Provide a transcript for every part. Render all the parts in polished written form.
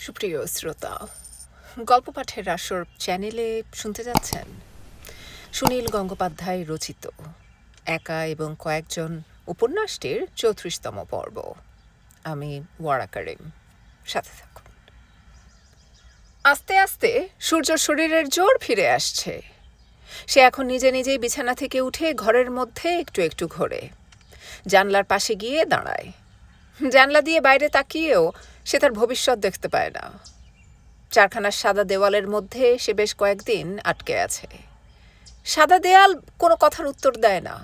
সুপ্রিয় শ্রোতা, গল্প পাঠের আসর চ্যানেলে শুনতে যাচ্ছেন সুনীল গঙ্গোপাধ্যায় রচিত একা এবং কয়েকজন উপন্যাসটির ৩৪তম পর্ব। আমি ওয়ারা কারিম, সাথে থাকুন। আস্তে আস্তে সূর্যর শরীরের জোর ফিরে আসছে। সে এখন নিজে নিজেই বিছানা থেকে উঠে ঘরের মধ্যে একটু একটু ঘোরে, জানলার পাশে গিয়ে দাঁড়ায়। জানলা দিয়ে বাইরে তাকিয়েও সে তার ভবিষ্যৎ দেখতে পায় না। চারখানার সাদা দেওয়ালের মধ্যে সে বেশ কয়েকদিন আটকে আছে। সাদা দেয়াল কোনো কথার উত্তর দেয় না।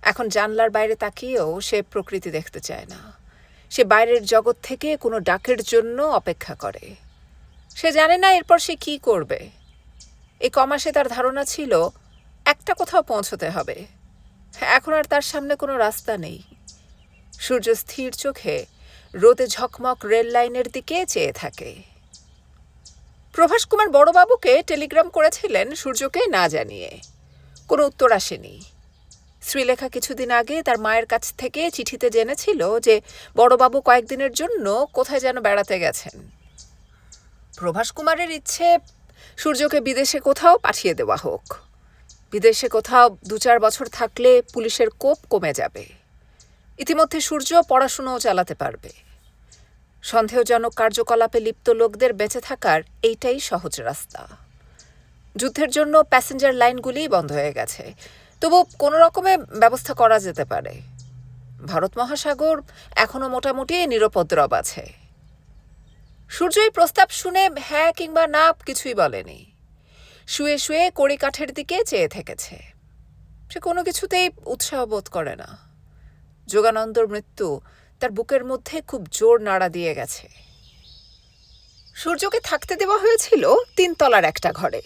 এখন জানলার বাইরে তাকিয়েও সে প্রকৃতি দেখতে চায় না। সে বাইরের জগৎ থেকে কোনো ডাকের জন্য অপেক্ষা করে। সে জানে না এরপর সে কি করবে। এই কমাসে তার ধারণা ছিল একটা কোথাও পৌঁছতে হবে। এখন আর তার সামনে কোনো রাস্তা নেই। সূর্য স্থির চোখে রোদে ঝকমক রেল লাইনের দিকে চেয়ে থাকে। প্রভাস কুমার বড়বাবুকে টেলিগ্রাম করেছিলেন সূর্যকে না জানিয়ে। কোনো উত্তর আসেনি। শ্রীলেখা কিছুদিন আগে তার মায়ের কাছ থেকে চিঠিতে জেনেছিল যে বড়বাবু কয়েকদিনের জন্য কোথায় যেন বেড়াতে গেছেন। প্রভাস কুমারের ইচ্ছে সূর্যকে বিদেশে কোথাও পাঠিয়ে দেওয়া হোক। বিদেশে কোথাও ২-৪ বছর থাকলে পুলিশের কোপ কমে যাবে। ইতিমধ্যে সূর্য পড়াশুনোও চালাতে পারবে। সন্দেহজনক কার্যকলাপে লিপ্ত লোকদের বেঁচে থাকার এইটাই সহজ রাস্তা। যুদ্ধের জন্য প্যাসেঞ্জার লাইনগুলি বন্ধ হয়ে গেছে, তবু কোনো রকমে ব্যবস্থা করা যেতে পারে। ভারত মহাসাগর এখনও মোটামুটি নিরুপদ্রব আছে। সূর্য এই প্রস্তাব শুনে হ্যাঁ কিংবা না কিছুই বলেনি। শুয়ে শুয়ে কড়ি কাঠের দিকে চেয়ে থেকেছে। সে কোনো কিছুতেই উৎসাহ বোধ করে না। যোগানন্দর মৃত্যু তার বুকের মধ্যে খুব জোর নাড়া দিয়ে গেছে। সূর্যকে থাকতে দেওয়া হয়েছিল ৩ তলার একটা ঘরে।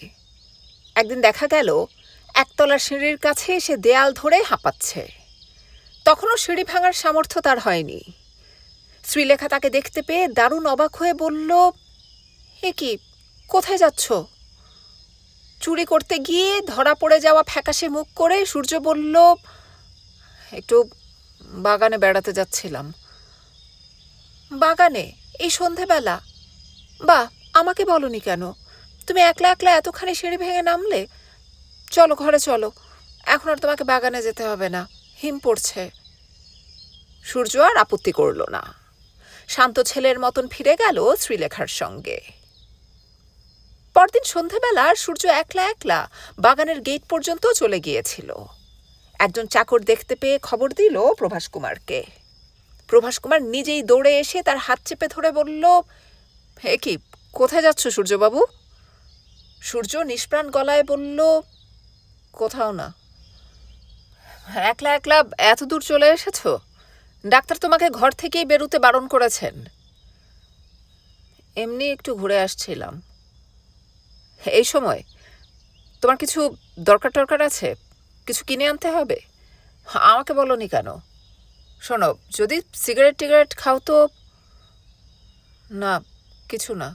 একদিন দেখা গেল একতলার সিঁড়ির কাছে সে দেয়াল ধরে হাঁপাচ্ছে। তখনও সিঁড়ি ভাঙার সামর্থ্য তার হয়নি। শ্রীলেখা তাকে দেখতে পেয়ে দারুণ অবাক হয়ে বলল, এ কি, কোথায় যাচ্ছ? চুরি করতে গিয়ে ধরা পড়ে যাওয়া ফ্যাকাশে মুখ করে সূর্য বলল, একটু বাগানে বেড়াতে যাচ্ছিলাম। বাগানে এই সন্ধেবেলা? বাহ, আমাকে বলনি কেন? তুমি একলা একলা এতখানি সিঁড়ি ভেঙে নামলে। চলো ঘরে চলো, এখন আর তোমাকে বাগানে যেতে হবে না, হিম পড়ছে। সূর্য আর আপত্তি করল না। শান্ত ছেলের মতন ফিরে গেল শ্রীলেখার সঙ্গে। পরদিন সন্ধেবেলা সূর্য একলা একলা বাগানের গেট পর্যন্ত চলে গিয়েছিল। একজন চাকর দেখতে পেয়ে খবর দিল প্রভাস কুমারকে। প্রভাস কুমার নিজেই দৌড়ে এসে তার হাত চেপে ধরে বলল, হে কি, কোথায় যাচ্ছ সূর্যবাবু? সূর্য নিষ্প্রাণ গলায় বলল, কোথাও না। একলা একলা এত দূর চলে এসেছ? ডাক্তার তোমাকে ঘর থেকেই বেরোতে বারণ করেছেন। এমনি একটু ঘুরে আসছিলাম। এই সময় তোমার কিছু দরকার টরকার আছে? কিছু কিনে আনতে হবে? আমাকে বলনি কেন? শোনো, যদি সিগারেট টিগারেট খাও তো। না, কিছু না।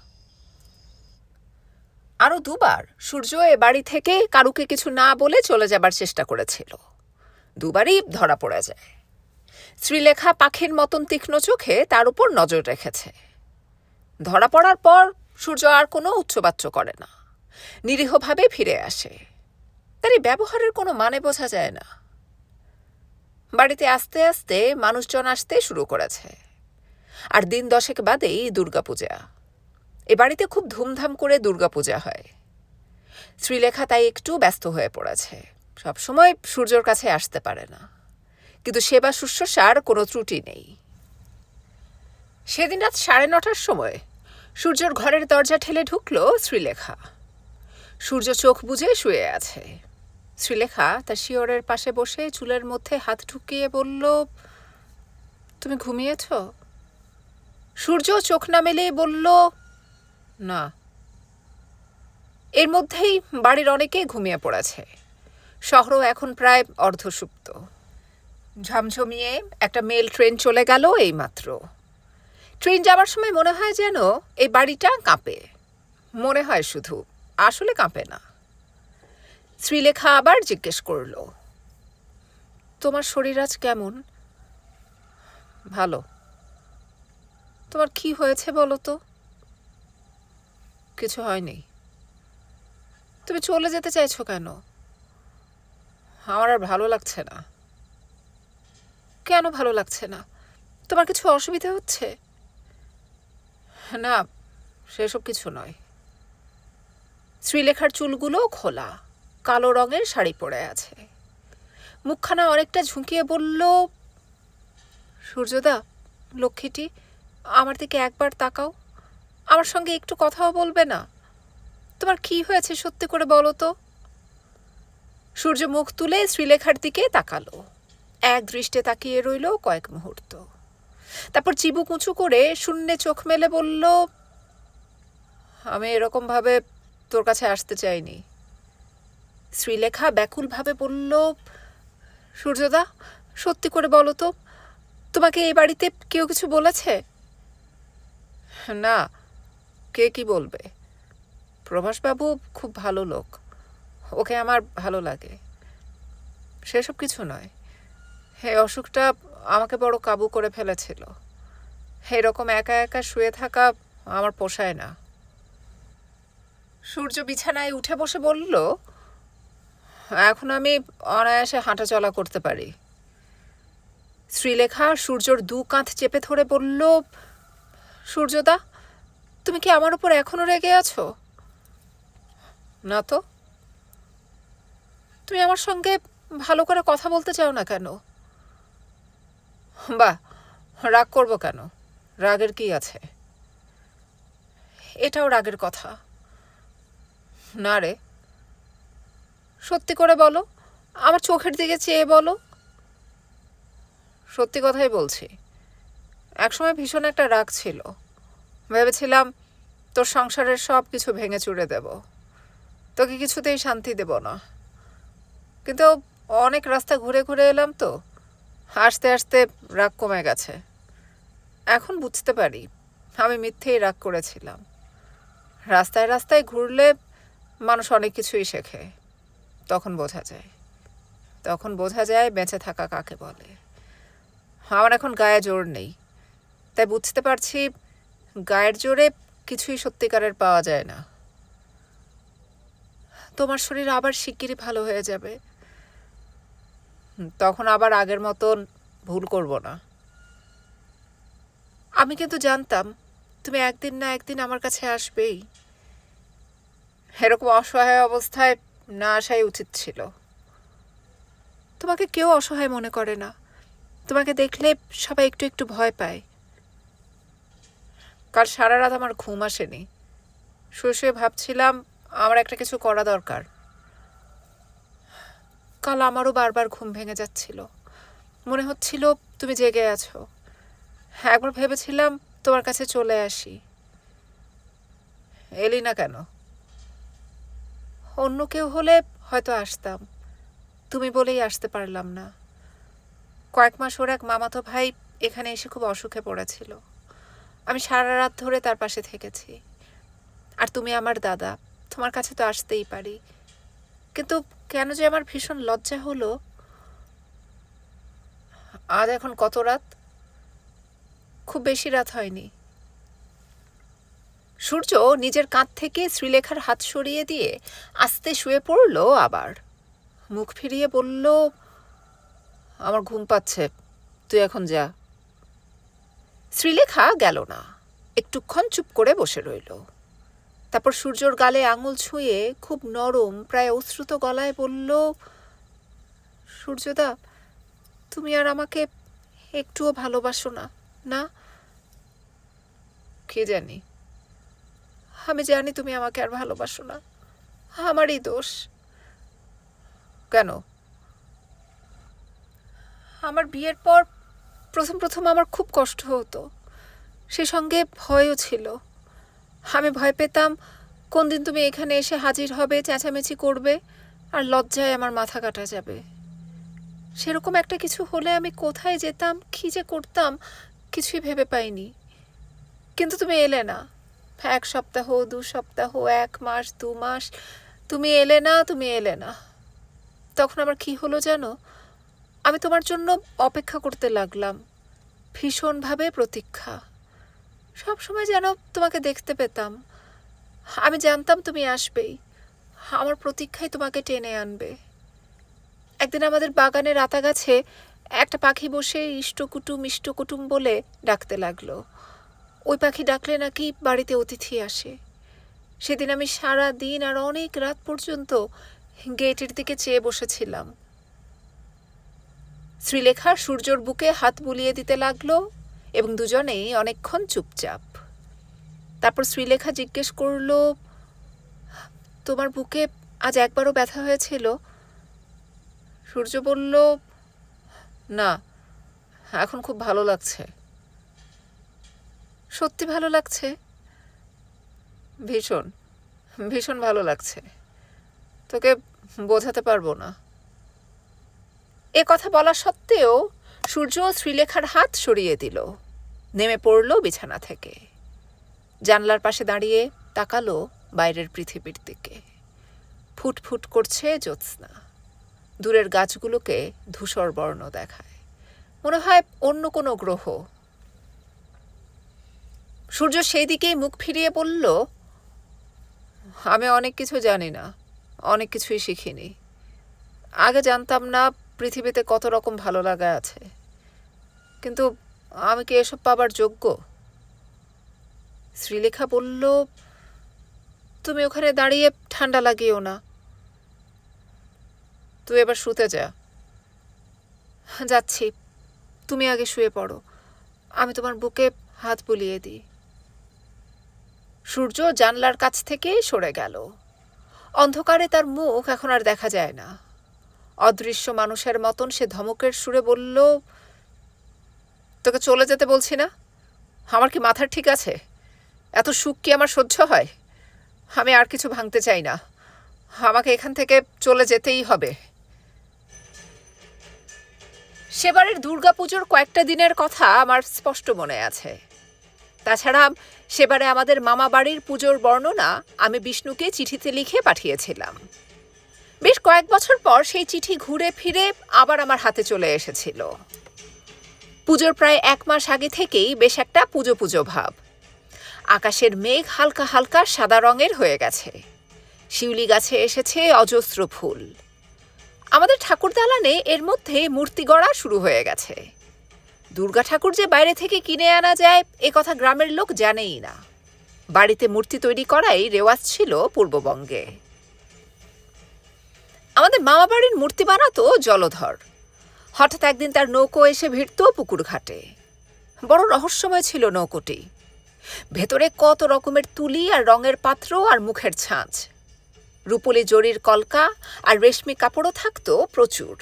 আরও ২বার সূর্য এ বাড়ি থেকে কারুকে কিছু না বলে চলে যাবার চেষ্টা করেছিল। ২বারই ধরা পড়ে যায়। শ্রীলেখা পাখির মতন তীক্ষ্ণ চোখে তার উপর নজর রেখেছে। ধরা পড়ার পর সূর্য আর কোনো উচ্চবাচ্য করে না, নিরীহভাবে ফিরে আসে। তার এই ব্যবহারের কোনো মানে বোঝা যায় না। বাড়িতে আস্তে আস্তে মানুষজন আসতে শুরু করেছে। আর দিন 10 বাদেই দুর্গাপূজা। এ বাড়িতে খুব ধুমধাম করে দুর্গাপূজা হয়। শ্রীলেখা তাই একটু ব্যস্ত হয়ে পড়েছে। সবসময় সূর্যর কাছে আসতে পারে না, কিন্তু সেবা শুশ্রূষার কোনো ত্রুটি নেই। সেদিন রাত 9:30টার সময় সূর্যর ঘরের দরজা ঠেলে ঢুকল শ্রীলেখা। সূর্য চোখ বুজে শুয়ে আছে। শ্রীলেখা তার শিয়রের পাশে বসে চুলের মধ্যে হাত ঢুকিয়ে বলল, তুমি ঘুমিয়েছ? সূর্য চোখ না মেলেই বলল, না। এর মধ্যেই বাড়ির অনেকে ঘুমিয়ে পড়েছে। শহরও এখন প্রায় অর্ধসুপ্ত। ঝমঝমিয়ে একটা মেল ট্রেন চলে গেল এইমাত্র। ট্রেন যাবার সময় মনে হয় যেন এই বাড়িটা কাঁপে। মনে হয় শুধু, আসলে কাঁপে না। শ্রীলেখা আবার জিজ্ঞেস করল, তোমার শরীর আজ কেমন? ভালো। তোমার কি হয়েছে বলো তো? কিছু হয়নি। তুমি চলে যেতে চাইছো কেন? আমার আর ভালো লাগছে না। কেন ভালো লাগছে না? তোমার কিছু অসুবিধা হচ্ছে? না, সেসব কিছু নয়। শ্রীলেখার চুলগুলো খোলা, কালো রঙের শাড়ি পরে আছে। মুখখানা অনেকটা ঝুঁকিয়ে বলল, সূর্যদা, লক্ষ্মীটি, আমার দিকে একবার তাকাও। আমার সঙ্গে একটু কথাও বলবে না? তোমার কি হয়েছে সত্যি করে বলো তো। সূর্য মুখ তুলে শ্রীলেখার দিকে তাকালো। এক দৃষ্টে তাকিয়ে রইল কয়েক মুহূর্ত। তারপর চিবুক উঁচু করে শূন্যে চোখ মেলে বলল, আমি এরকমভাবে তোর কাছে আসতে চাইনি। শ্রীলেখা ব্যাকুলভাবে বলল, সূর্যদা, সত্যি করে বলো তো, তোমাকে এই বাড়িতে কেউ কিছু বলেছে? না, কে কি বলবে? প্রভাসবাবু খুব ভালো লোক, ওকে আমার ভালো লাগে। সেসব কিছু নয়। এই অসুখটা আমাকে বড় কাবু করে ফেলেছিল। এরকম একা একা শুয়ে থাকা আমার পোষায় না। সূর্য বিছানায় উঠে বসে বলল, এখন আমি অনায়াসে হাঁটাচলা করতে পারি। শ্রীলেখা সূর্যর দু কাঁধ চেপে ধরে বলল, সূর্যদা, তুমি কি আমার উপর এখনো রেগে আছো? না তো। তুমি আমার সঙ্গে ভালো করে কথা বলতে চাও না কেন? বাহ, রাগ করবো কেন? রাগের কি আছে? এটাও রাগের কথা না রে। সত্যি করে বলো, আমার চোখের দিকে চেয়ে বলো। সত্যি কথাই বলছি। একসময় ভীষণ একটা রাগ ছিল। ভেবেছিলাম তোর সংসারের সব কিছু ভেঙে চুরে দেব, তোকে কিছুতেই শান্তি দেব না। কিন্তু অনেক রাস্তা ঘুরে ঘুরে এলাম তো, আস্তে আস্তে রাগ কমে গেছে। এখন বুঝতে পারি আমি মিথ্যেই রাগ করেছিলাম। রাস্তায় রাস্তায় ঘুরলে মানুষ অনেক কিছুই শেখে। তখন বোঝা যায় বেঁচে থাকা কাকে বলে। আমার এখন গায়ে জোর নেই, তাই বুঝতে পারছি গায়ের জোরে কিছুই সত্যিকারের পাওয়া যায় না। তোমার শরীর আবার শিগগিরই ভালো হয়ে যাবে। তখন আবার আগের মতন ভুল করব না। আমি কিন্তু জানতাম তুমি একদিন না একদিন আমার কাছে আসবেই। এরকম অসহায় অবস্থায় না আসাই উচিত ছিল। তোমাকে কেউ অসহায় মনে করে না। তোমাকে দেখলে সবাই একটু একটু ভয় পায়। কাল সারা রাত আমার ঘুম আসেনি। শুয়ে শুয়ে ভাবছিলাম আমার একটা কিছু করা দরকার। কাল আমারও বারবার ঘুম ভেঙে যাচ্ছিল। মনে হচ্ছিল তুমি জেগে আছো। একবার ভেবেছিলাম তোমার কাছে চলে আসি। এলি না কেন? অন্য কেউ হলে হয়তো আসতাম, তুমি বলেই আসতে পারলাম না। কয়েক মাস ওর এক মামাতো ভাই এখানে এসে খুব অসুখে পড়েছিল। আমি সারা রাত ধরে তার পাশে থেকেছি। আর তুমি আমার দাদা, তোমার কাছে তো আসতেই পারি। কিন্তু কেন যে আমার ভীষণ লজ্জা হলো। আজ এখন কত রাত? খুব বেশি রাত হয়নি। সূর্য নিজের কাঁধ থেকে শ্রীলেখার হাত সরিয়ে দিয়ে আস্তে শুয়ে পড়ল। আবার মুখ ফিরিয়ে বলল, আমার ঘুম পাচ্ছে, তুই এখন যা। শ্রীলেখা গেল না, একটুক্ষণ চুপ করে বসে রইল। তারপর সূর্যর গালে আঙুল ছুঁয়ে খুব নরম, প্রায় অশ্রুত গলায় বলল, সূর্যদা, তুমি আর আমাকে একটুও ভালোবাসো না, না? কে জানি। আমি জানি তুমি আমাকে আর ভালোবাসো না। আমারই দোষ। কেন? আমার বিয়ের পর প্রথম প্রথম আমার খুব কষ্ট হতো, সে সঙ্গে ভয়ও ছিল। আমি ভয় পেতাম কোন দিন তুমি এখানে এসে হাজির হবে, চেঁচামেচি করবে, আর লজ্জায় আমার মাথা কাটা যাবে। সেরকম একটা কিছু হলে আমি কোথায় যেতাম, কী যে করতাম, কিছুই ভেবে পাইনি। কিন্তু তুমি এলে না। 1 সপ্তাহ, 2 সপ্তাহ, 1 মাস, 2 মাস তুমি এলে না। তখন আমার কি হলো জানো? আমি তোমার জন্য অপেক্ষা করতে লাগলাম, ভীষণভাবে প্রতীক্ষা। সব সময় যেন তোমাকে দেখতে পেতাম, আমি জানতাম তুমি আসবেই, আমার প্রতীক্ষায় তোমাকে টেনে আনবে। একদিন আমাদের বাগানের আতা গাছে একটা পাখি বসে ইষ্টকুটুম ইষ্টকুটুম বলে ডাকতে লাগলো। ওই পাখি ডাকলে নাকি বাড়িতে অতিথি আসে। সেদিন আমি সারা দিন আর অনেক রাত পর্যন্ত গেটের দিকে চেয়ে বসেছিলাম। শ্রীলেখা সূর্যর বুকে হাত বুলিয়ে দিতে লাগলো এবং দুজনেই অনেকক্ষণ চুপচাপ। তারপর শ্রীলেখা জিজ্ঞেস করল, তোমার বুকে আজ একবারও ব্যথা হয়েছিল? সূর্য বলল, না, এখন খুব ভালো লাগছে। সত্যি ভালো লাগছে? ভীষণ ভীষণ ভালো লাগছে, তোকে বোঝাতে পারবো না। এ কথা বলা সত্ত্বেও সূর্য শ্রীলেখার হাত সরিয়ে দিল, নেমে পড়ল বিছানা থেকে, জানলার পাশে দাঁড়িয়ে তাকালো বাইরের পৃথিবীর দিকে। ফুটফুট করছে জ্যোৎস্না, দূরের গাছগুলোকে ধূসর বর্ণ দেখায়, মনে হয় অন্য কোনো গ্রহ। সূর্য সেই দিকেই মুখ ফিরিয়ে বলল, আমি অনেক কিছু জানি না, অনেক কিছুই শিখিনি। আগে জানতাম না পৃথিবীতে কত রকম ভালো লাগা আছে, কিন্তু আমি কি এসব পাবার যোগ্য? শ্রীলেখা বলল, তুমি ওখানে দাঁড়িয়ে ঠান্ডা লাগিও না, তুই এবার শুতে যা। যাচ্ছি, তুমি আগে শুয়ে পড়ো, আমি তোমার বুকে হাত বুলিয়ে দিই। সূর্য জানলার কাছ থেকে সরে গেল। অন্ধকারে তার মুখ এখন আর দেখা যায় না। অদৃশ্য মানুষের মতন সে ধমকের সুরে বলল, তোকে চলে যেতে বলছি না? আমার কি মাথার ঠিক আছে? এত সুখ কি আমার সহ্য হয়? আমি আর কিছু ভাঙতে চাই না, আমাকে এখান থেকে চলে যেতেই হবে। সেবারের দুর্গাপুজোর কয়েকটা দিনের কথা আমার স্পষ্ট মনে আছে। তাছাড়া সেবারে আমাদের মামা বাড়ির পুজোর বর্ণনা আমি বিষ্ণুকে চিঠিতে লিখে পাঠিয়েছিলাম। বেশ কয়েক বছর পর সেই চিঠি ঘুরে ফিরে আবার আমার হাতে চলে এসেছিল। পুজোর প্রায় 1 মাস আগে থেকেই বেশ একটা পুজো পুজো ভাব। আকাশের মেঘ হালকা হালকা সাদা রঙের হয়ে গেছে, শিউলি গাছে এসেছে অজস্র ফুল। আমাদের ঠাকুর দালানে এর মধ্যে মূর্তি গড়া শুরু হয়ে গেছে। দুর্গা ঠাকুর যে বাইরে থেকে কিনে আনা যায় এ কথা গ্রামের লোক জানেই না। বাড়িতে মূর্তি তৈরি করাই রেওয়াজ ছিল পূর্ববঙ্গে। আমাদের মামা বাড়ির মূর্তি বানাতো জলধর। হঠাৎ একদিন তার নৌকো এসে ভিড়ত পুকুর ঘাটে। বড় রহস্যময় ছিল নৌকোটি। ভেতরে কত রকমের তুলি আর রঙের পাত্র আর মুখের ছাঁচ, রূপলি জরির কলকা আর রেশমি কাপড়ও থাকতো প্রচুর।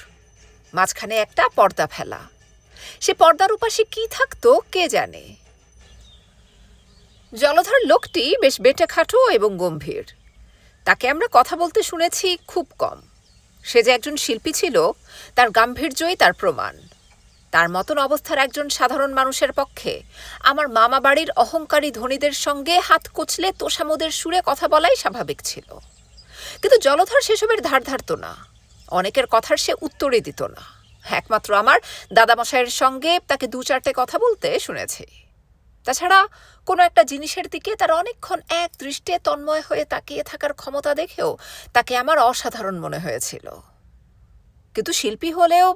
মাঝখানে একটা পর্দা ফেলা, সে পর্দার উপাশে কি থাকতো কে জানে। জলধর লোকটি বেশ বেঁটেখাটো এবং গম্ভীর। তাকে আমরা কথা বলতে শুনেছি খুব কম। সে যে একজন শিল্পী ছিল তার গাম্ভীর্যই তার প্রমাণ। তার মতন অবস্থার একজন সাধারণ মানুষের পক্ষে আমার মামা বাড়ির অহংকারী ধনীদের সঙ্গে হাত কচলে তোষামোদের সুরে কথা বলাই স্বাভাবিক ছিল। কিন্তু জলধর সেসবের ধার ধারত না, অনেকের কথার সে উত্তরই দিত না। একমাত্র আমার দাদামশাইয়ের সঙ্গে তাকে 2-4টে কথা বলতে শুনেছি। তাছাড়া কোনো একটা জিনিসের দিকে তার অনেকক্ষণ এক দৃষ্টে তন্ময় হয়ে তাকিয়ে থাকার ক্ষমতা দেখেও তাকে আমার অসাধারণ মনে হয়েছিল। কিন্তু শিল্পী হলেও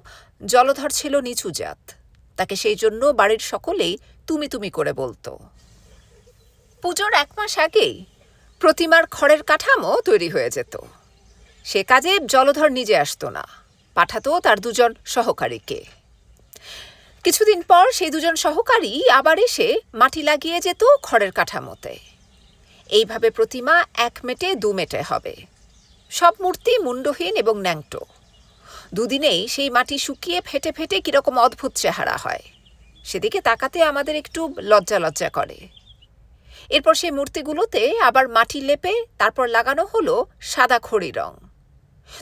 জলধর ছিল নিচু জাত, তাকে সেই জন্য বাড়ির সকলেই তুমি তুমি করে বলতো। পুজোর 1 মাস আগেই প্রতিমার খড়ের কাঠামো তৈরি হয়ে যেত। সে কাজে জলধর নিজে আসতো না, পাঠাতো তার 2 জন সহকারীকে। কিছুদিন পর সেই 2 জন সহকারী আবার এসে মাটি লাগিয়ে যেত খড়ের কাঠামোতে। এইভাবে প্রতিমা 1 মেটে 2 মেটে হবে। সব মূর্তি মুন্ডহীন এবং ন্যাংটো। 2 দিনেই সেই মাটি শুকিয়ে ফেটে ফেটে কিরকম অদ্ভুত চেহারা হয়, সেদিকে তাকাতে আমাদের একটু লজ্জা লজ্জা করে। এরপর সেই মূর্তিগুলোতে আবার মাটি লেপে তারপর লাগানো হলো সাদা খড়ি রং।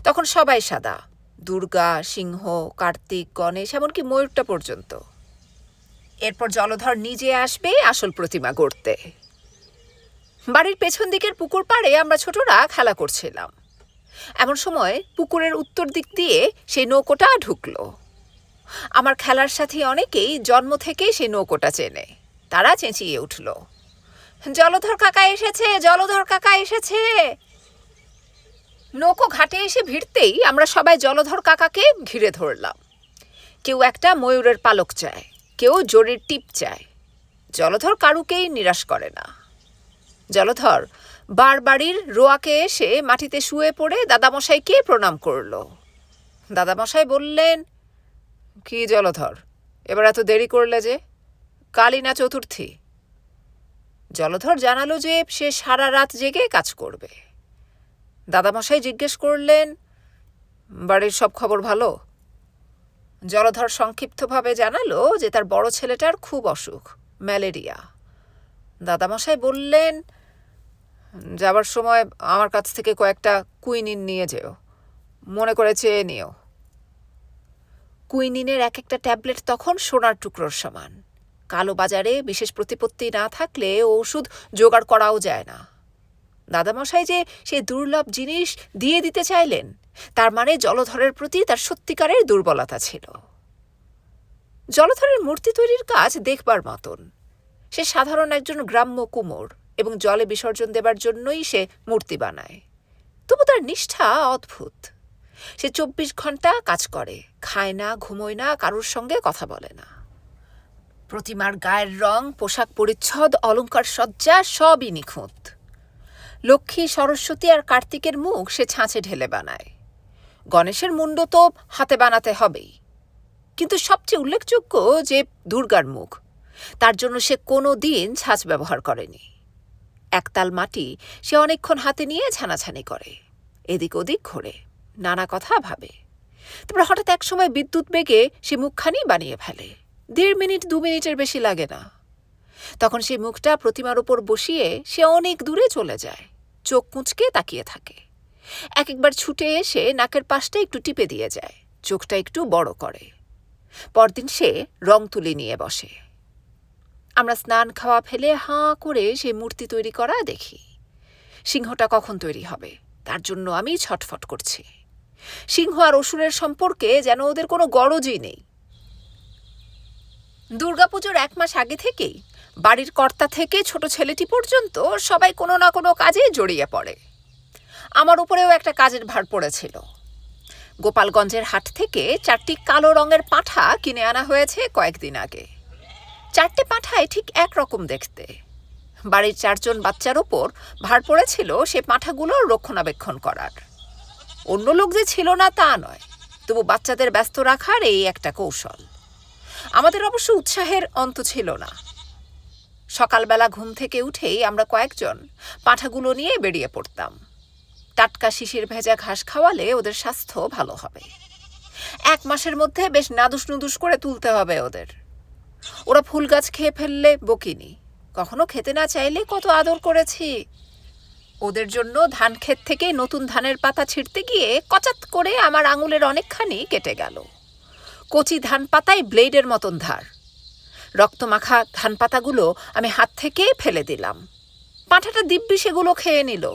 তখন সবাই সাদা, দুর্গা, সিংহ, কার্তিক, গণেশ, এমনকি ময়ূরটা পর্যন্ত। এরপর জলধর নিজে আসবে আসল প্রতিমা গড়তে। বাড়ির পেছন দিকের পুকুর পাড়ে আমরা ছোটরা খেলা করছিলাম। এমন সময় পুকুরের উত্তর দিক দিয়ে সেই নৌকোটা ঢুকলো। আমার খেলার সাথে অনেকেই জন্ম থেকে সেই নৌকোটা চেনে। তারা চেঁচিয়ে উঠল, জলধর কাকা এসেছে, জলধর কাকা এসেছে। নৌকো ঘাটে এসে ভিড়তেই আমরা সবাই জলধর কাকাকে ঘিরে ধরলাম। কেউ একটা ময়ূরের পালক চায়, কেউ জরির টিপ চায়। জলধর কারুকেই নিরাশ করে না। জলধর বাড়ির রোয়াকে এসে মাটিতে শুয়ে পড়ে দাদামশাইকে প্রণাম করল। দাদামশাই বললেন, কি জলধর, এবার এত দেরি করলে যে? কালই না চতুর্থী? জলধর জানালো যে সে সারা রাত জেগে কাজ করবে। দাদামশাই জিজ্ঞেস করলেন, বাড়ির সব খবর ভালো? জলধর সংক্ষিপ্তভাবে জানালো যে তার বড় ছেলেটার খুব অসুখ, ম্যালেরিয়া। দাদামশাই বললেন, যাবার সময় আমার কাছ থেকে কয়েকটা কুইনিন নিয়ে যেও, মনে করে চেয়ে নিও। কুইনিনের এক একটা ট্যাবলেট তখন সোনার টুকরোর সমান। কালো বাজারে বিশেষ প্রতিপত্তি না থাকলে ওষুধ জোগাড় করাও যায় না। দাদামশাই যে সেই দুর্লভ জিনিস দিয়ে দিতে চাইলেন, তার মানে জলধরের প্রতি তার সত্যিকারের দুর্বলতা ছিল। জলধরের মূর্তি তৈরির কাজ দেখবার মতন। সে সাধারণ একজন গ্রাম্য কুমোর এবং জলে বিসর্জন দেবার জন্যই সে মূর্তি বানায়। তবু তার নিষ্ঠা অদ্ভুত। সে 24 ঘন্টা কাজ করে, খায় না, ঘুমোয় না, কারোর সঙ্গে কথা বলে না। প্রতিমার গায়ের রং, পোশাক পরিচ্ছদ, অলংকার সজ্জা সবই নিখুঁত। লক্ষ্মী, সরস্বতী আর কার্তিকের মুখ সে ছাঁচে ঢেলে বানায়। গণেশের মুন্ড তো হাতে বানাতে হবেই, কিন্তু সবচেয়ে উল্লেখযোগ্য যে দুর্গার মুখ, তার জন্য সে কোনো দিন ছাঁচ ব্যবহার করেনি। একতাল মাটি সে অনেকক্ষণ হাতে নিয়ে ছানাছানি করে, এদিক ওদিক ঘোরে, নানা কথা ভাবে। তারপর হঠাৎ এক সময় বিদ্যুৎ বেগে সে মুখখানি বানিয়ে ফেলে। 1.5 মিনিট 2 মিনিটের বেশি লাগে না। তখন সেই মুখটা প্রতিমার ওপর বসিয়ে সে অনেক দূরে চলে যায়, চোখ কুঁচকে তাকিয়ে থাকে। একবার ছুটে এসে নাকের পাশটা একটু টিপে দিয়ে যায়, চোখটা একটু বড় করে। পরদিন সে রং তুলি নিয়ে বসে। আমরা স্নান খাওয়া ফেলে হাঁ করে সেই মূর্তি তৈরি করা দেখি। সিংহটা কখন তৈরি হবে তার জন্য আমি ছটফট করছি। সিংহ আর অসুরের সম্পর্কে যেন ওদের কোনো গরজই নেই। দুর্গাপুজোর 1 মাস আগে থেকেই বাড়ির কর্তা থেকে ছোট ছেলেটি পর্যন্ত সবাই কোনো না কোনো কাজে জড়িয়ে পড়ে। আমার উপরেও একটা কাজের ভার পড়েছিল। গোপালগঞ্জের হাট থেকে 4টি কালো রঙের পাঁঠা কিনে আনা হয়েছে কয়েকদিন আগে। 4টে পাঁঠায় ঠিক একরকম দেখতে। বাড়ির 4 জন বাচ্চার ওপর ভার পড়েছিল সে পাঁঠাগুলোর রক্ষণাবেক্ষণ করার। অন্য লোক যে ছিল না তা নয়, তবু বাচ্চাদের ব্যস্ত রাখার এই একটা কৌশল। আমাদের অবশ্য উৎসাহের অন্ত ছিল না। সকালবেলা ঘুম থেকে উঠেই আমরা কয়েকজন পাঁঠাগুলো নিয়ে বেরিয়ে পড়তাম। টাটকা শিশির ভেজা ঘাস খাওয়ালে ওদের স্বাস্থ্য ভালো হবে। 1 মাসের মধ্যে বেশ নাদুস নুদুস করে তুলতে হবে ওদের। ওরা ফুল গাছ খেয়ে ফেললে বকিনি, কখনো খেতে না চাইলে কত আদর করেছি। ওদের জন্য ধান ক্ষেত থেকে নতুন ধানের পাতা ছিঁড়তে গিয়ে কচাত করে আমার আঙুলের অনেকখানি কেটে গেল। কচি ধান পাতায় ব্লেডের মতন ধার। রক্তমাখা ধান পাতাগুলো আমি হাত থেকে ফেলে দিলাম। পাঁঠাটা দিব্যি সেগুলো খেয়ে নিল।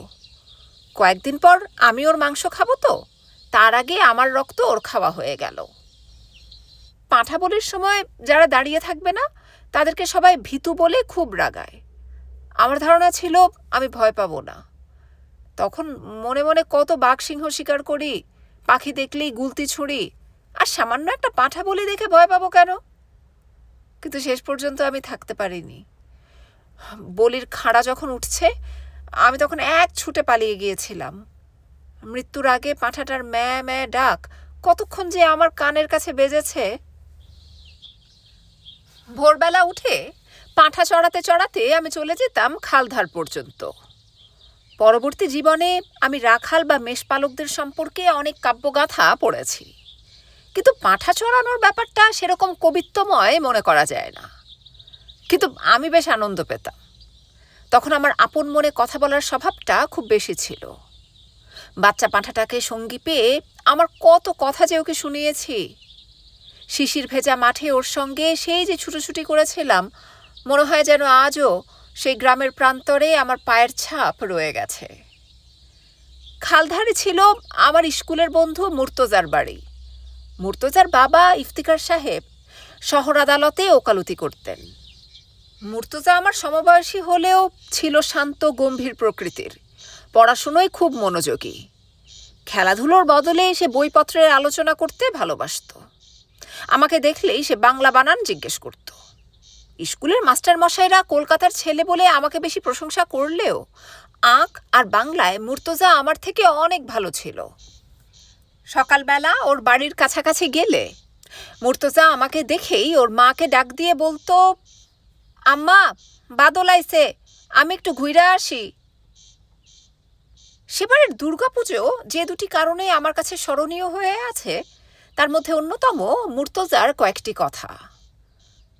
কয়েকদিন পর আমি ওর মাংস খাবো, তো তার আগে আমার রক্ত ওর খাওয়া হয়ে গেল। পাঁঠা বলির সময় যারা দাঁড়িয়ে থাকবে না তাদেরকে সবাই ভীতু বলে খুব রাগায়। আমার ধারণা ছিল আমি ভয় পাবো না। তখন মনে মনে কত বাঘ সিংহ শিকার করি, পাখি দেখলেই গুলতি ছুঁড়ি, আর সামান্য একটা পাঁঠা বলি দেখে ভয় পাবো কেন? কিন্তু শেষ পর্যন্ত আমি থাকতে পারিনি। বলির খাড়া যখন উঠছে আমি তখন এক ছুটে পালিয়ে গিয়েছিলাম। মৃত্যুর আগে পাঁঠাটার ম্যা ম্যা ডাক কতক্ষণ যে আমার কানের কাছে বেজেছে। ভোরবেলা উঠে পাঁঠা চড়াতে চড়াতে আমি চলে যেতাম খালধার পর্যন্ত। পরবর্তী জীবনে আমি রাখাল বা মেষপালকদের সম্পর্কে অনেক কাব্যগাথা পড়েছি, কিন্তু পাঁঠা চড়ানোর ব্যাপারটা সেরকম কবিত্বময় মনে করা যায় না। কিন্তু আমি বেশ আনন্দ পেতাম। তখন আমার আপন মনে কথা বলার স্বভাবটা খুব বেশি ছিল। বাচ্চা পাঁঠাটাকে সঙ্গী পেয়ে আমার কত কথা যে ওকে শুনিয়েছি। শিশির ভেজা মাঠে ওর সঙ্গে সেই যে ছুটোছুটি করেছিলাম, মনে হয় যেন আজও সেই গ্রামের প্রান্তরে আমার পায়ের ছাপ রয়ে গেছে। খালধারে ছিল আমার স্কুলের বন্ধু মুর্তজার বাড়ি। মুর্তজার বাবা ইফতিকার সাহেব শহর আদালতে ওকালতি করতেন। মুর্তজা আমার সমবয়সী হলেও ছিল শান্ত গম্ভীর প্রকৃতির, পড়াশুনোয় খুব মনোযোগী। খেলাধুলোর বদলে সে বইপত্রের আলোচনা করতে ভালোবাসত। আমাকে দেখলেই সে বাংলা বানান জিজ্ঞেস করত। স্কুলের মাস্টারমশাইরা কলকাতার ছেলে বলে আমাকে বেশি প্রশংসা করলেও আঁক আর বাংলায় মুর্তজা আমার থেকে অনেক ভালো ছিল। সকালবেলা ওর বাড়ির কাছাকাছি গেলে মুর্তজা আমাকে দেখেই ওর মাকে ডাক দিয়ে বলতো, আম্মা, বাদল আইছে, আমি একটু ঘুইরা আসি। সেবারের দুর্গাপুজো যে দুটি কারণে আমার কাছে স্মরণীয় হয়ে আছে তার মধ্যে অন্যতম মুর্তজার কয়েকটি কথা।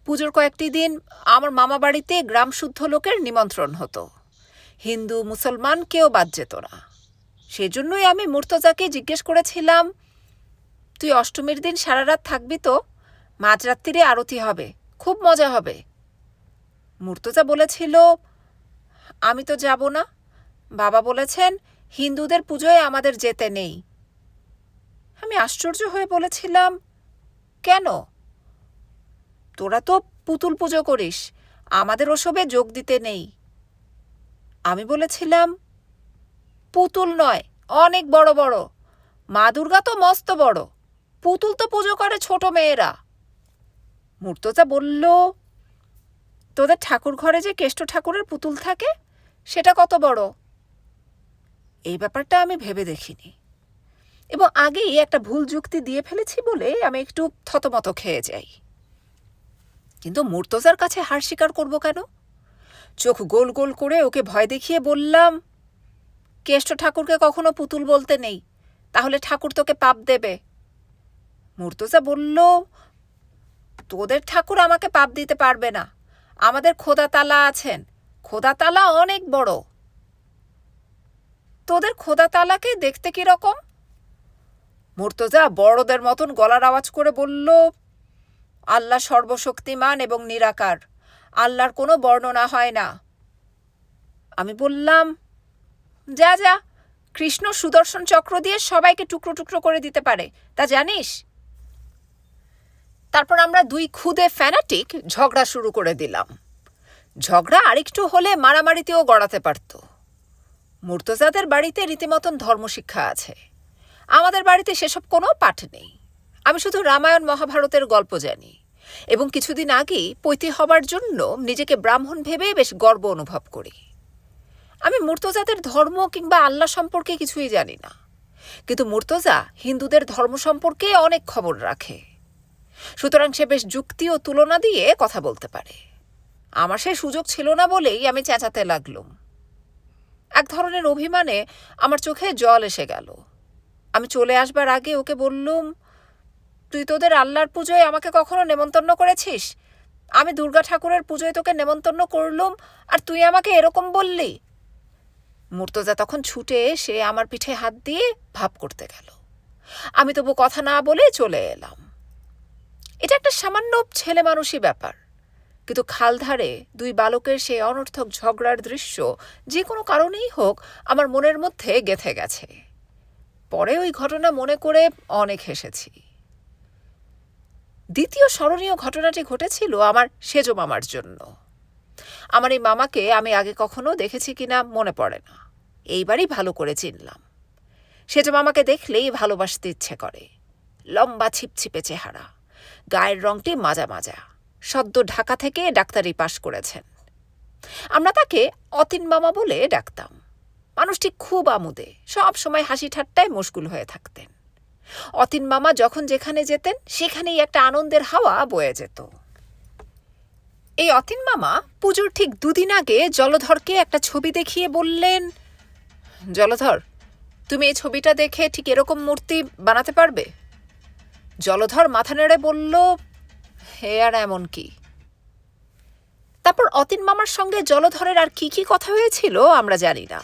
পুজোর কয়েকটি দিন আমার মামা বাড়িতে গ্রাম শুদ্ধ লোকের নিমন্ত্রণ হতো, হিন্দু মুসলমান কেউ বাদ যেত না। সেজন্যই আমি মুর্তজাকে জিজ্ঞেস করেছিলাম, তুই অষ্টমীর দিন সারা রাত থাকবি তো? মাঝরাত্রিরে আরতি হবে, খুব মজা হবে। মুর্তজা বলেছিল, আমি তো যাব না, বাবা বলেছেন হিন্দুদের পুজোয় আমাদের যেতে নেই। আমি আশ্চর্য হয়ে বলেছিলাম, কেন? তোরা তো পুতুল পুজো করিস, আমাদের ওসবে যোগ দিতে নেই। আমি বলেছিলাম, পুতুল নয়, অনেক বড় বড়, মা দুর্গা তো মস্ত বড়, পুতুল তো পুজো করে ছোট মেয়েরা। মুর্তজা বলল, তোদের ঠাকুর ঘরে যে কেষ্ট ঠাকুরের পুতুল থাকে সেটা কত বড়? এই ব্যাপারটা আমি ভেবে দেখিনি এবং আগেই একটা ভুল যুক্তি দিয়ে ফেলেছি বলে আমি একটু থতমত খেয়ে যাই। কিন্তু মুর্তজার কাছে হার স্বীকার করব কেন? চোখ গোল গোল করে ওকে ভয় দেখিয়ে বললাম, কেষ্ট ঠাকুরকে কখনো পুতুল বলতে নেই, তাহলে ঠাকুর তোকে পাপ দেবে। মুর্তজা বলল, তোদের ঠাকুর আমাকে পাপ দিতে পারবে না, আমাদের খোদা তালা আছেন, খোদা তালা অনেক বড়। তোদের খোদা তালাকে দেখতে কিরকম? মুর্তজা বড়দের মতন গলার আওয়াজ করে বলল, আল্লাহ সর্বশক্তিমান এবং নিরাকার, আল্লাহর কোনো বর্ণনা হয় না। আমি বললাম, যা যা, কৃষ্ণ সুদর্শন চক্র দিয়ে সবাইকে টুকরো টুকরো করে দিতে পারে, তা জানিস? তারপর আমরা দুই খুদে ফ্যানাটিক ঝগড়া শুরু করে দিলাম। ঝগড়া আরেকটু হলে মারামারিতেও গড়াতে পারত। মুর্তজাদের বাড়িতে রীতিমতন ধর্মশিক্ষা আছে, আমাদের বাড়িতে সেসব কোনো পাঠ নেই। আমি শুধু রামায়ণ মহাভারতের গল্প জানি এবং কিছুদিন আগেই পৈতী হবার জন্য নিজেকে ব্রাহ্মণ ভেবে বেশ গর্ব অনুভব করি। আমি মুর্তজাদের ধর্ম কিংবা আল্লাহ সম্পর্কে কিছুই জানি না, কিন্তু মুর্তজা হিন্দুদের ধর্ম সম্পর্কে অনেক খবর রাখে, সুতরাং সে বেশ যুক্তি ও তুলনা দিয়ে কথা বলতে পারে। আমার সেই সুযোগ ছিল না বলেই আমি চেঁচাতে লাগলুম। এক ধরনের অভিমানে আমার চোখে জল এসে গেল। আমি চলে আসবার আগে ওকে বললুম, তুই তোদের আল্লাহর পুজোয় আমাকে কখনো নেমন্তন্ন করেছিস? আমি দুর্গা ঠাকুরের পুজোয় তোকে নেমন্তন্ন করলুম আর তুই আমাকে এরকম বললি? মুর্তজা তখন ছুটে এসে আমার পিঠে হাত দিয়ে ভাব করতে গেল। আমি তবু কথা না বলে চলে এলাম। এটা একটা সামান্য ছেলে মানুষই ব্যাপার, কিন্তু খালধারে দুই বালকের সেই অনর্থক ঝগড়ার দৃশ্য যে কোনো কারণেই হোক আমার মনের মধ্যে গেঁথে গেছে। পরে ওই ঘটনা মনে করে অনেক হেসেছি। দ্বিতীয় স্মরণীয় ঘটনাটি ঘটেছিল আমার সেজ মামার জন্য। আমার এই মামাকে আমি আগে কখনো দেখেছি কিনা মনে পড়ে না, এইবারই ভালো করে চিনলাম। সেজ মামাকে দেখলেই ভালোবাসতে ইচ্ছে করে। লম্বা ছিপছিপে চেহারা, গায়ের রংটি মাজা মাজা, সদ্য ঢাকা থেকে ডাক্তারি পাশ করেছেন। আমরা তাকে অতীন মামা বলে ডাকতাম। মানুষটি খুব আমোদে, সব সময় হাসি ঠাট্টায় মশগুল হয়ে থাকতেন। অতীন মামা যখন যেখানে যেতেন সেখানেই একটা আনন্দের হাওয়া বয়ে যেত। এই অতীন মামা পুজোর ঠিক দুদিন আগে জলধরকে একটা ছবি দেখিয়ে বললেন, জলধর, তুমি এই ছবিটা দেখে ঠিক এরকম মূর্তি বানাতে পারবে? জলধর মাথা নেড়ে বলল, হে আর এমন কি। তারপর অতীন মামার সঙ্গে জলধরের আর কি কি কথা হয়েছিল আমরা জানি না।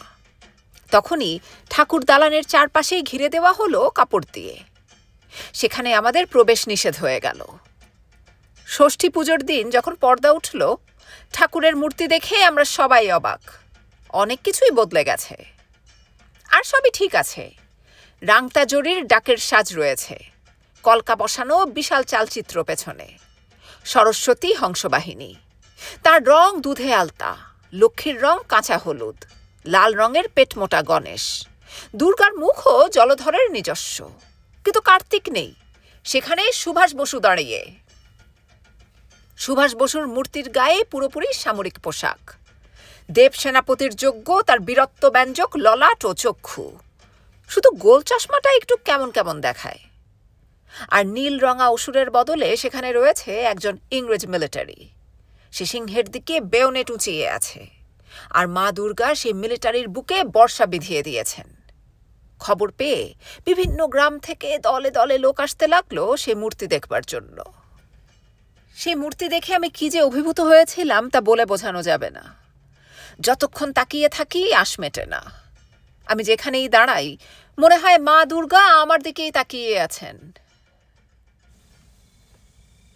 তখনই ঠাকুর দালানের চারপাশেই ঘিরে দেওয়া হলো কাপড় দিয়ে। সেখানে আমাদের প্রবেশ নিষেধ হয়ে গেল। ষষ্ঠী পুজোর দিন যখন পর্দা উঠল, ঠাকুরের মূর্তি দেখে আমরা সবাই অবাক। অনেক কিছুই বদলে গেছে, আর সবই ঠিক আছে। রাংতা জরির ডাকের সাজ রয়েছে, কলকা বসানো বিশাল চালচিত্র পেছনে, সরস্বতী হংসবাহিনী, তার রং দুধে আলতা, লক্ষ্মীর রং কাঁচা হলুদ, লাল রঙের পেটমোটা গণেশ। দুর্গার মুখও জলধরের নিজস্ব, কিন্তু কার্তিক নেই, সেখানে সুভাষ বসু দাঁড়িয়ে। সুভাষ বসুর মূর্তির গায়ে পুরোপুরি সামরিক পোশাক। দেব সেনাপতির যোগ্য তার বীরত্ব ব্যঞ্জক ললাট ও চক্ষু, শুধু গোল চশমাটা একটু কেমন কেমন দেখায়। আর নীল রঙা অসুরের বদলে সেখানে রয়েছে একজন ইংরেজ মিলিটারি। সে সিংহের দিকে বেয়োনেট উঁচিয়ে আছে, আর মা দুর্গা সেই মিলিটারির বুকে বর্ষা বিধিয়ে দিয়েছেন। খবর পেয়ে বিভিন্ন গ্রাম থেকে দলে দলে লোক আসতে লাগলো সে মূর্তি দেখবার জন্য। সেই মূর্তি দেখে আমি কি যে অভিভূত হয়েছিলাম তা বলে বোঝানো যাবে না। যতক্ষণ তাকিয়ে থাকি আশ মেটে না। আমি যেখানেই দাঁড়াই মনে হয় মা দুর্গা আমার দিকেই তাকিয়ে আছেন।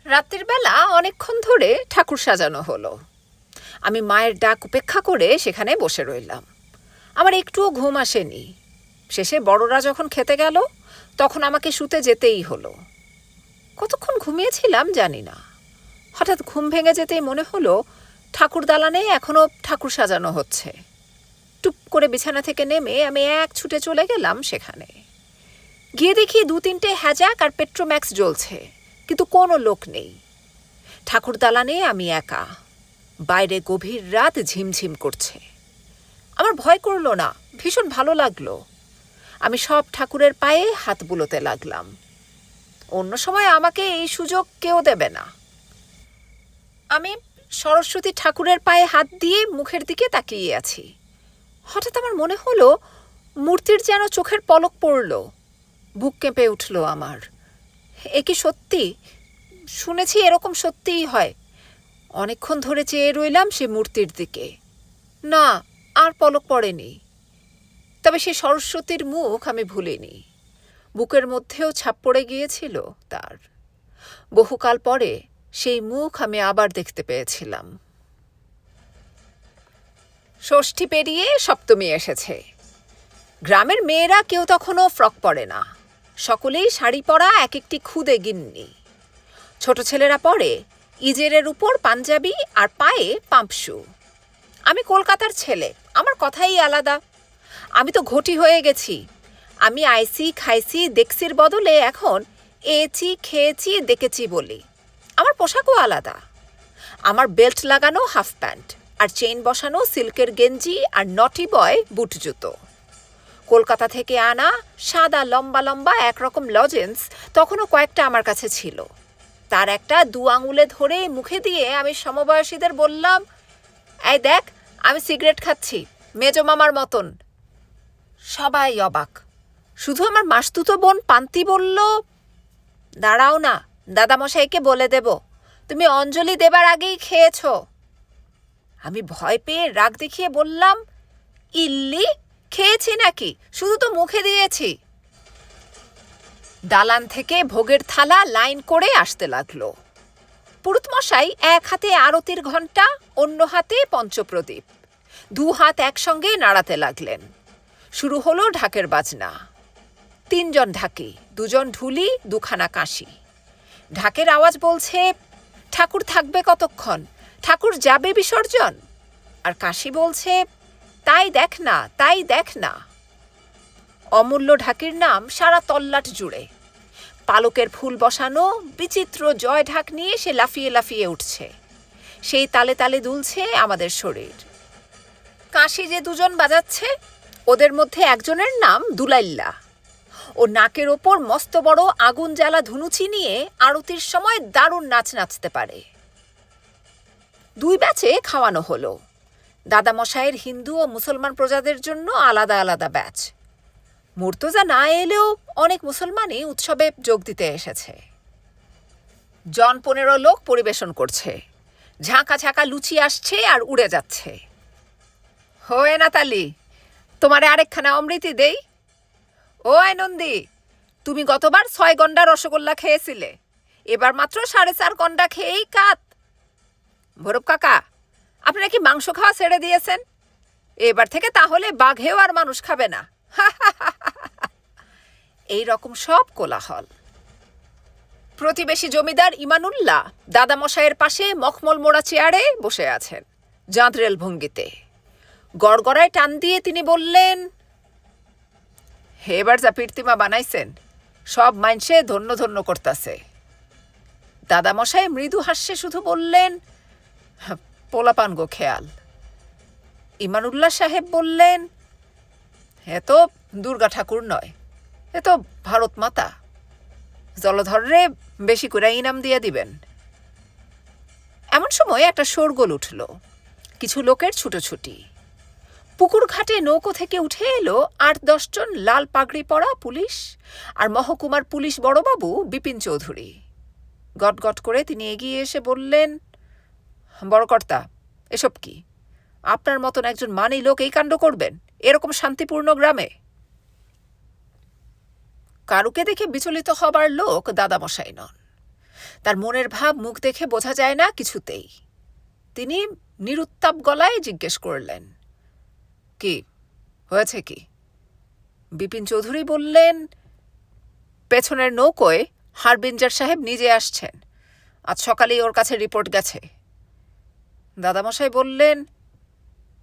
রাত্রির বেলা অনেকক্ষণ ধরে ঠাকুর সাজানো হলো। আমি মায়ের ডাক উপেক্ষা করে সেখানে বসে রইলাম। আমার একটুও ঘুম আসেনি। শেষে বড়রা যখন খেতে গেল তখন আমাকে শুতে যেতেই হলো। কতক্ষণ ঘুমিয়েছিলাম জানি না। হঠাৎ ঘুম ভেঙে যেতেই মনে হলো ঠাকুর দালানে এখনো ঠাকুর সাজানো হচ্ছে। টুপ করে বিছানা থেকে নেমে আমি এক ছুটে চলে গেলাম সেখানে। গিয়ে দেখি 2-3টে হ্যাজাক আর পেট্রোম্যাক্স জ্বলছে, কিন্তু কোনো লোক নেই। ঠাকুর দালানে আমি একা। বাইরে গভীর রাত ঝিমঝিম করছে। আমার ভয় করল না, ভীষণ ভালো লাগলো। আমি সব ঠাকুরের পায়ে হাত বুলোতে লাগলাম। অন্য সময় আমাকে এই সুযোগ কেউ দেবে না। আমি সরস্বতী ঠাকুরের পায়ে হাত দিয়ে মুখের দিকে তাকিয়ে আছি। হঠাৎ আমার মনে হলো মূর্তির যেন চোখের পলক পড়ল। বুক কেঁপে উঠল আমার। এ কি সত্যি? শুনেছি এরকম সত্যিই হয়। অনেকক্ষণ ধরে চেয়ে রইলাম সে মূর্তির দিকে। না, আর পলক পড়েনি। তবে সে সরস্বতীর মুখ আমি ভুলিনি। বুকের মধ্যেও ছাপ পড়ে গিয়েছিল তার। বহুকাল পরে সেই মুখ আমি আবার দেখতে পেয়েছিলাম। ষষ্ঠী পেরিয়ে সপ্তমী এসেছে। গ্রামের মেয়েরা কেউ তখনও ফ্রক পরে না। সকলেই শাড়ি পরা এক একটি খুদে গিন্নি। ছোট ছেলেরা পরে ইজেরের উপর পাঞ্জাবি আর পায়ে পাম্পশু। আমি কলকাতার ছেলে, আমার কথাই আলাদা। আমি তো ঘটি হয়ে গেছি। আমি আইসি খাইছি দেখছির বদলে এখন এছি খেয়েছি দেখেছি বলি। আমার পোশাকও আলাদা। আমার বেল্ট লাগানো হাফ প্যান্ট আর চেইন বসানো সিল্কের গেঞ্জি আর নটি বয় বুট জুতো। কলকাতা থেকে আনা সাদা লম্বা লম্বা একরকম লজেন্স তখনও কয়েকটা আমার কাছে ছিল। তার একটা 2 আঙুলে ধরে মুখে দিয়ে আমি সমবয়সীদের বললাম, এই দেখ, আমি সিগারেট খাচ্ছি, মেজো মামার মতন। সবাই অবাক। শুধু আমার মাসতুতো বোন পান্তি বলল, দাঁড়াও না, দাদামশাইকে বলে দেব, তুমি অঞ্জলি দেবার আগেই খেয়েছ। আমি ভয় পেয়ে রাগ দেখিয়ে বললাম, ইল্লি, খেয়েছি নাকি, শুধু তো মুখে দিয়েছি। দালান থেকে ভোগের থালা লাইন করে আসতে লাগলো। পুরুতমশাই এক হাতে আরতির ঘণ্টা, অন্য হাতে পঞ্চপ্রদীপ। 2 হাত একসঙ্গে নাড়াতে লাগলেন। শুরু হলো ঢাকের বাজনা। 3 জন ঢাকি, 2 জন ঢুলি, 2খানা কাঁসি। ঢাকের আওয়াজ বলছে, ঠাকুর থাকবে কতক্ষণ, ঠাকুর যাবে বিসর্জন। আর কাঁসি বলছে, তাই দেখ না, তাই দেখ না। অমূল্য ঢাকির নাম সারা তল্লাট জুড়ে। পালকের ফুল বসানো বিচিত্র জয় ঢাক নিয়ে সে লাফিয়ে লাফিয়ে উঠছে। সেই তালে তালে দুলছে আমাদের শরীর। কাঁসি যে 2 জন বাজাচ্ছে, ওদের মধ্যে একজনের নাম দুলাইল্লা। ও নাকের ওপর মস্ত বড় আগুন জ্বালা ধুনুচি নিয়ে আরতির সময় দারুণ নাচ নাচতে পারে। 2 ব্যাচে খাওয়ানো হলো। দাদামশাইয়ের হিন্দু ও মুসলমান প্রজাদের জন্য আলাদা আলাদা ব্যাচ। মুর্তজা না এলেও অনেক মুসলমানই উৎসবে যোগ দিতে এসেছে। 15 লোক পরিবেশন করছে। ঝাঁকা ঝাঁকা লুচি আসছে আর উড়ে যাচ্ছে। হোয়ে না তালি, তোমারে আরেকখানা অমৃতি দেই। ও আনন্দি, তুমি গতবার 6 গন্ডা রসগোল্লা খেয়েছিলে, এবার মাত্র 4.5 গন্ডা খেয়েই কাত। ভৈরব কাকা, আপনি নাকি মাংস খাওয়া ছেড়ে দিয়েছেন? এবার থেকে তাহলে বাঘেও আর মানুষ খাবে না। এই রকম সব কোলাহল। প্রতিবেশী জমিদার ইমানুল্লাহ দাদামশাইয়ের পাশে মখমল মোড়া চেয়ারে বসে আছেন, জাঁদরেল ভঙ্গিতে। গড়গড়ায় টান দিয়ে তিনি বললেন, এবার যা প্রতিমা বানাইছেন সব মাইনসে ধন্য ধন্য করতাছে। দাদামশাই মৃদু হাস্যে শুধু বললেন, পোলাপান গো খেয়াল। ইমানুল্লাহ সাহেব বললেন, এ তো দুর্গা ঠাকুর নয়, এ তো ভারত মাতা। জলধররে বেশি করে ইনাম দিয়ে দিবেন। এমন সময় একটা শোরগোল উঠল, কিছু লোকের ছুটোছুটি। পুকুর ঘাটে নৌকো থেকে উঠে এলো ৮-১০ জন লাল পাগড়ি পরা পুলিশ আর মহকুমার পুলিশ বড়বাবু বিপিন চৌধুরী। গটগট করে তিনি এগিয়ে এসে বললেন, বড় কর্তা, এসব কি? আপনার মতন একজন মানি লোক এই কাণ্ড করবেন এরকম শান্তিপূর্ণ গ্রামে? কারুকে দেখে বিচলিত হবার লোক দাদামশাই নন। তার মনের ভাব মুখ দেখে বোঝা যায় না কিছুতেই। তিনি নিরুত্তাপ গলায় জিজ্ঞেস করলেন, কি হয়েছে কি? বিপিন চৌধুরী বললেন, পেছনের নৌকোয় হারবিঞ্জার সাহেব নিজে আসছেন, আজ সকালেই ওর কাছে রিপোর্ট গেছে। দাদামশাই বললেন,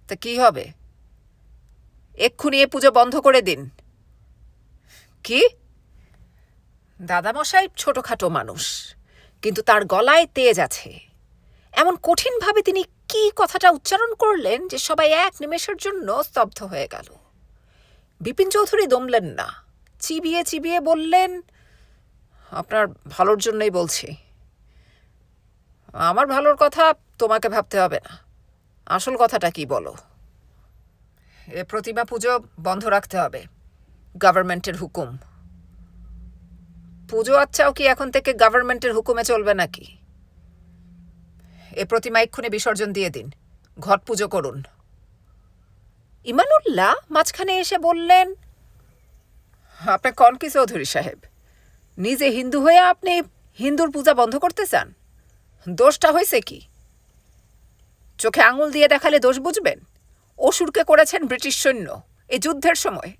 তা কি হবে? এক্ষুনি এ পুজো বন্ধ করে দিন। কি? দাদামশাই ছোটখাটো মানুষ, কিন্তু তার গলায় তেজ আছে। এমন কঠিনভাবে তিনি কি কথাটা উচ্চারণ করলেন যে সবাই এক নিমেষের জন্য স্তব্ধ হয়ে গেল। বিপিন চৌধুরী দমলেন না, চিবিয়ে চিবিয়ে বললেন, আপনার ভালোর জন্যই বলছি। আমার ভালোর কথা তোমাকে ভাবতে হবে না, আসল কথাটা কি বলো? এ প্রতিমা পুজো বন্ধ রাখতে হবে, গভর্নমেন্টের হুকুম। পুজো আচ্ছাও কি এখন থেকে গভর্নমেন্টের হুকুমে চলবে নাকি? এ প্রতিমা এক্ষুনি বিসর্জন দিয়ে দিন, ঘট পুজো করুন। ইমানুল্লাহ মাঝখানে এসে বললেন, আপনি কন কি চৌধুরী সাহেব? নিজে হিন্দু হয়ে আপনি হিন্দুর পূজা বন্ধ করতে চান? দোষটা হয়েছে কি? চোখে আঙুল দিয়ে দেখালে দোষ বুঝবেন? অসুরকে করেছেন ব্রিটিশ সৈন্য এই যুদ্ধের সময়,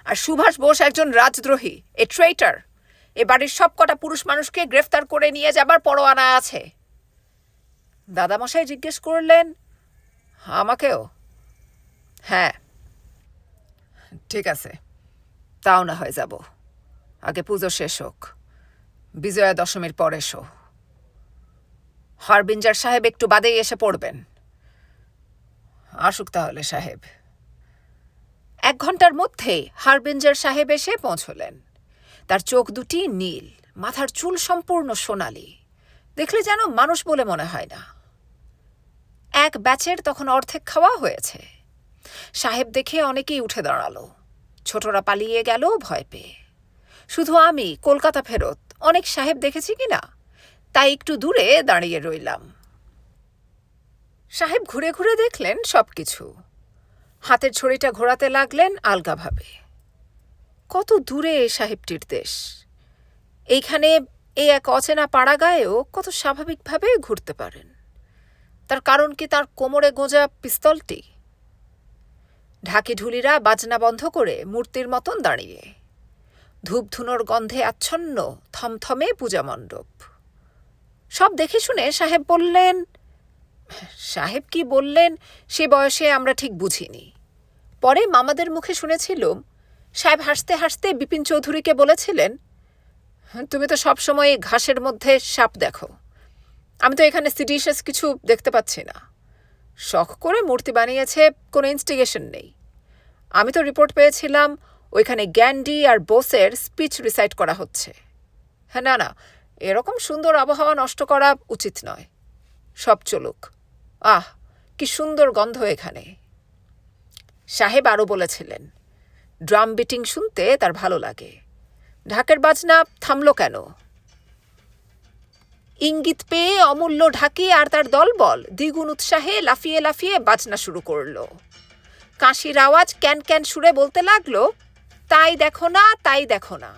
আর সুভাষ বোস একজন রাজদ্রোহী, এ ট্রেইটার। এ বাড়ির সব কটা পুরুষ মানুষকে গ্রেফতার করে নিয়ে যাবার পরোয়ানা আছে। দাদামশাই জিজ্ঞেস করলেন, আমাকেও? হ্যাঁ, ঠিক আছে, তাও না হয় যাব। আগে পুজো শেষ হোক, বিজয়া দশমীর পর এসো। হারবিঞ্জার সাহেব একটু বাদেই এসে পড়বেন। আসুক তাহলে সাহেব। ১ ঘন্টার মধ্যেই হারবিঞ্জার সাহেব এসে পৌঁছলেন। তার চোখ দুটি নীল, মাথার চুল সম্পূর্ণ সোনালি, দেখলে যেন মানুষ বলে মনে হয় না। এক ব্যাচের তখন অর্ধেক খাওয়া হয়েছে। সাহেব দেখে অনেকেই উঠে দাঁড়ালো, ছোটরা পালিয়ে গেল ভয় পেয়ে। শুধু আমি কলকাতা ফেরত অনেক সাহেব দেখেছি কিনা, তাই একটু দূরে দাঁড়িয়ে রইলাম। সাহেব ঘুরে ঘুরে দেখলেন সবকিছু, হাতের ছড়িটা ঘোরাতে লাগলেন আলগাভাবে। কত দূরে সাহেবটির দেশ! এইখানে এই এক অচেনা পাড়া গায়েও কত স্বাভাবিকভাবে ঘুরতে পারেন। তার কারণ কি তার কোমরে গোঁজা পিস্তলটি? ঢাকি ঢুলিরা বাজনা বন্ধ করে মূর্তির মতন দাঁড়িয়ে, ধূপধুনোর গন্ধে আচ্ছন্ন থমথমে পূজা মণ্ডপ। সব দেখে শুনে সাহেব বললেন, সাহেব কি বললেন সে বয়সে আমরা ঠিক বুঝিনি। পরে মামাদের মুখে শুনেছিলুম, সাহেব হাসতে হাসতে বিপিন চৌধুরীকে বলেছিলেন, তুমি তো সবসময় ঘাসের মধ্যে সাপ দেখো, আমি তো এখানে সিডিশাস কিছু দেখতে পাচ্ছি না। শখ করে মূর্তি বানিয়েছে, কোনো ইনস্টিগেশন নেই। আমি তো রিপোর্ট পেয়েছিলাম ওইখানে গ্যান্ডি আর বোসের স্পিচ রিসাইট করা হচ্ছে। হ্যাঁ, না, এরকম সুন্দর আবহাওয়া নষ্ট করা উচিত নয়। সব চলুক। আহ, কি সুন্দর গন্ধ এখানে। সাহেব আরও বলেছিলেন, ড্রাম বিটিং শুনতে তার ভালো লাগে। ঢাকের বাজনা থামল কেন? ইঙ্গিত পেয়ে অমূল্য ঢাকি আর তার দলবল দ্বিগুণ উৎসাহে লাফিয়ে লাফিয়ে বাজনা শুরু করল। কাশির আওয়াজ ক্যান ক্যান সুরে বলতে লাগলো, তাই দেখো না, তাই দেখো না।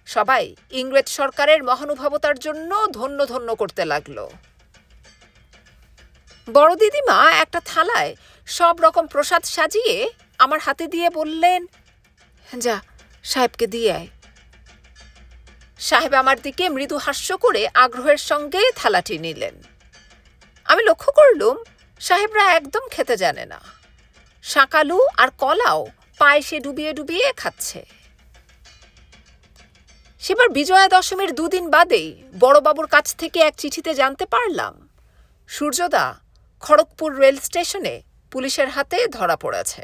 সবাই ইংরেজ সরকারের মহানুভবতার জন্য ধন্য ধন্য করতে লাগলো। বড় দিদিমা একটা থালায় সব রকম প্রসাদ সাজিয়ে আমার হাতে দিয়ে বললেন, যা সাহেবকে দিয়ে আয়। সাহেব আমার দিকে মৃদু হাস্য করে আগ্রহের সঙ্গে থালাটি নিলেন। আমি লক্ষ্য করলুম সাহেবরা একদম খেতে জানে না। শাঁকালু আর কলাও পায়েসে ডুবিয়ে ডুবিয়ে খাচ্ছে। সেবার বিজয়া দশমীর 2 দিন বাদেই বড়বাবুর কাছ থেকে এক চিঠিতে জানতে পারলাম সূর্যদা খড়গপুর রেল স্টেশনে পুলিশের হাতে ধরা পড়েছে।